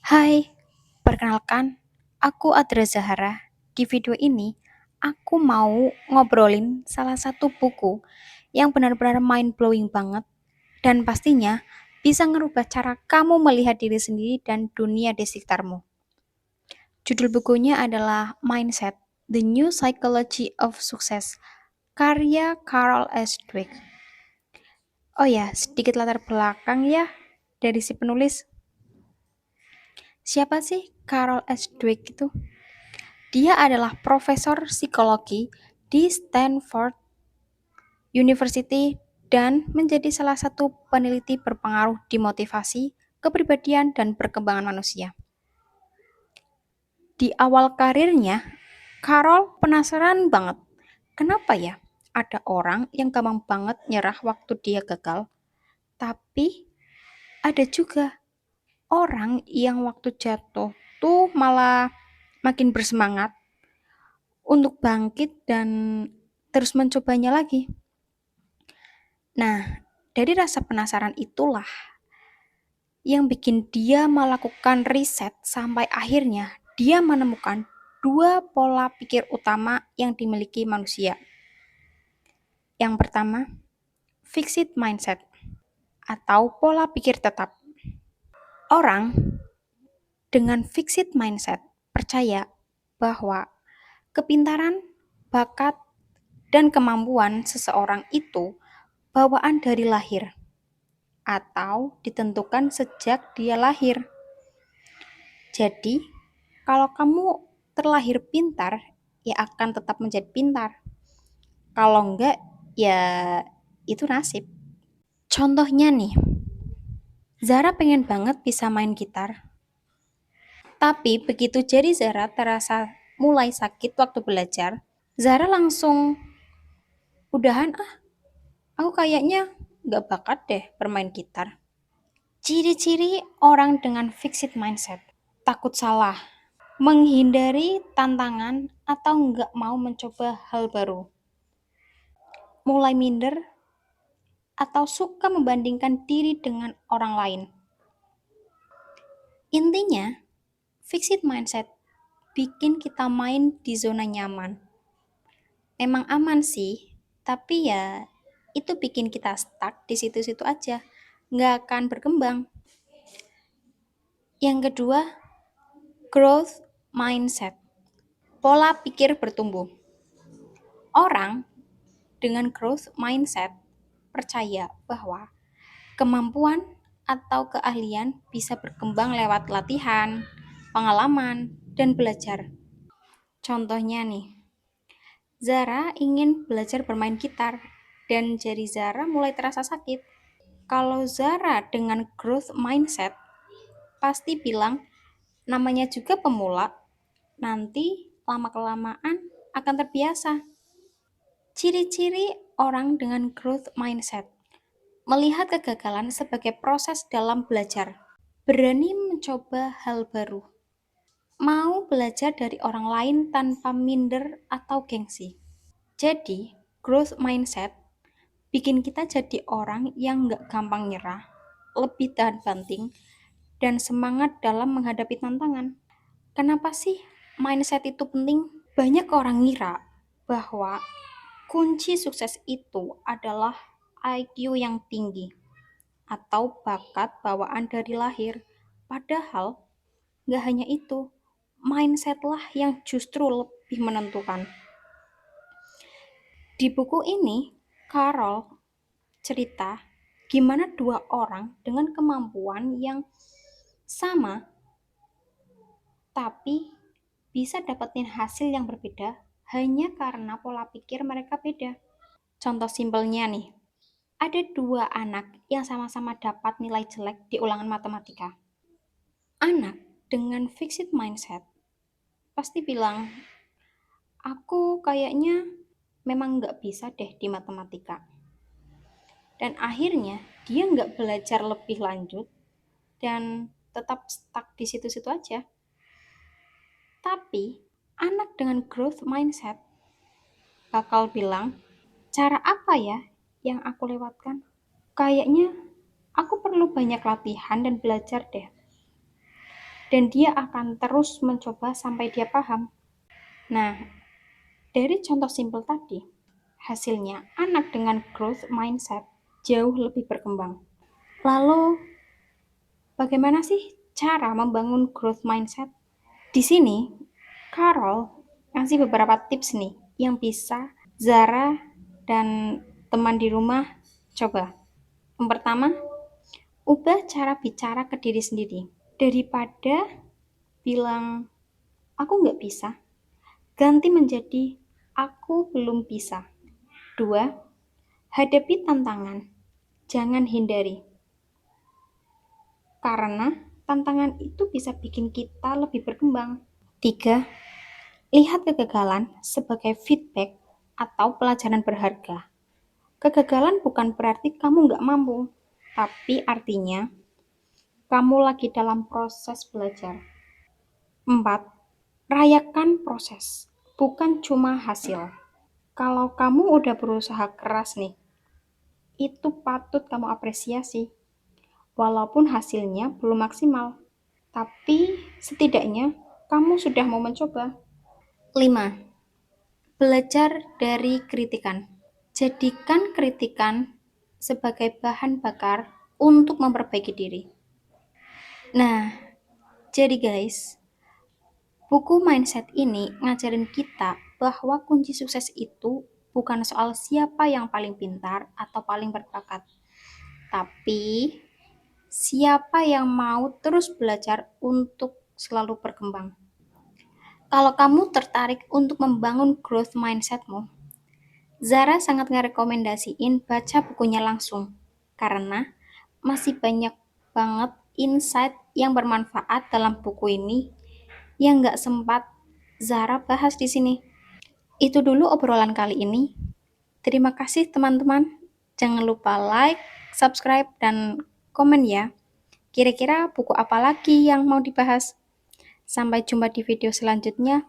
Hai, perkenalkan, aku Adra Zahara. Di video ini, aku mau ngobrolin salah satu buku yang benar-benar mind-blowing banget dan pastinya bisa ngerubah cara kamu melihat diri sendiri dan dunia di sekitarmu. Judul bukunya adalah Mindset, The New Psychology of Success, karya Carol S. Dweck. Oh ya, sedikit latar belakang ya dari si penulis. Siapa sih Carol S. Dweck itu? Dia adalah profesor psikologi di Stanford University dan menjadi salah satu peneliti berpengaruh di motivasi, kepribadian, dan perkembangan manusia. Di awal karirnya, Carol penasaran banget, kenapa ya ada orang yang gampang banget nyerah waktu dia gagal, tapi ada juga orang yang waktu jatuh tuh malah makin bersemangat untuk bangkit dan terus mencobanya lagi. Nah, dari rasa penasaran itulah yang bikin dia melakukan riset sampai akhirnya dia menemukan dua pola pikir utama yang dimiliki manusia. Yang pertama, fixed mindset atau pola pikir tetap. Orang dengan fixed mindset percaya bahwa kepintaran, bakat, dan kemampuan seseorang itu bawaan dari lahir atau ditentukan sejak dia lahir. Jadi, kalau kamu terlahir pintar, ya akan tetap menjadi pintar. Kalau enggak, ya itu nasib. Contohnya nih, Zara pengen banget bisa main gitar. Tapi begitu jadi Zara terasa mulai sakit waktu belajar, Zara langsung udahan aku kayaknya nggak bakat deh bermain gitar. Ciri-ciri orang dengan fixed mindset. Takut salah, menghindari tantangan atau nggak mau mencoba hal baru. Mulai minder atau suka membandingkan diri dengan orang lain. Intinya, fixed mindset bikin kita main di zona nyaman. Memang aman sih, tapi ya itu bikin kita stuck di situ-situ aja. Nggak akan berkembang. Yang kedua, growth mindset. Pola pikir bertumbuh. Orang dengan growth mindset percaya bahwa kemampuan atau keahlian bisa berkembang lewat latihan, pengalaman, dan belajar. Contohnya nih, Zara ingin belajar bermain gitar dan jari Zara mulai terasa sakit. Kalau Zara dengan growth mindset pasti bilang namanya juga pemula, nanti lama-kelamaan akan terbiasa. Ciri-ciri orang dengan growth mindset. Melihat kegagalan sebagai proses dalam belajar. Berani mencoba hal baru. Mau belajar dari orang lain tanpa minder atau gengsi. Jadi, growth mindset bikin kita jadi orang yang nggak gampang nyerah, lebih tahan banting, dan semangat dalam menghadapi tantangan. Kenapa sih mindset itu penting? Banyak orang ngira bahwa kunci sukses itu adalah IQ yang tinggi atau bakat bawaan dari lahir. Padahal nggak hanya itu, mindset-lah yang justru lebih menentukan. Di buku ini, Carol cerita gimana dua orang dengan kemampuan yang sama tapi bisa dapetin hasil yang berbeda hanya karena pola pikir mereka beda. Contoh simpelnya nih, ada dua anak yang sama-sama dapat nilai jelek di ulangan matematika. Anak dengan fixed mindset pasti bilang, aku kayaknya memang nggak bisa deh di matematika. Dan akhirnya dia nggak belajar lebih lanjut dan tetap stuck di situ-situ aja. Tapi anak dengan growth mindset bakal bilang, cara apa ya yang aku lewatkan? Kayaknya aku perlu banyak latihan dan belajar deh. dan dia akan terus mencoba sampai dia paham. Nah, dari contoh simpel tadi, hasilnya anak dengan growth mindset jauh lebih berkembang. Lalu, bagaimana sih cara membangun growth mindset? Di sini, Carol ngasih beberapa tips nih yang bisa Zara dan teman di rumah coba. Yang pertama, ubah cara bicara ke diri sendiri. Daripada bilang, aku nggak bisa, ganti menjadi, aku belum bisa. 2. Hadapi tantangan, jangan hindari. Karena tantangan itu bisa bikin kita lebih berkembang. 3. Lihat kegagalan sebagai feedback atau pelajaran berharga. Kegagalan bukan berarti kamu nggak mampu, tapi artinya kamu lagi dalam proses belajar. 4. Rayakan proses, bukan cuma hasil. Kalau kamu udah berusaha keras nih, itu patut kamu apresiasi. Walaupun hasilnya belum maksimal, tapi setidaknya kamu sudah mau mencoba. 5. Belajar dari kritikan. Jadikan kritikan sebagai bahan bakar untuk memperbaiki diri. Nah, jadi guys, buku mindset ini ngajarin kita bahwa kunci sukses itu bukan soal siapa yang paling pintar atau paling berbakat, tapi siapa yang mau terus belajar untuk selalu berkembang. Kalau kamu tertarik untuk membangun growth mindsetmu, Zara sangat ngerekomendasiin baca bukunya langsung, karena masih banyak banget insight yang bermanfaat dalam buku ini yang nggak sempat Zara bahas di sini. Itu dulu obrolan kali ini. Terima kasih teman-teman. Jangan lupa like, subscribe, dan komen ya. Kira-kira buku apa lagi yang mau dibahas? Sampai jumpa di video selanjutnya.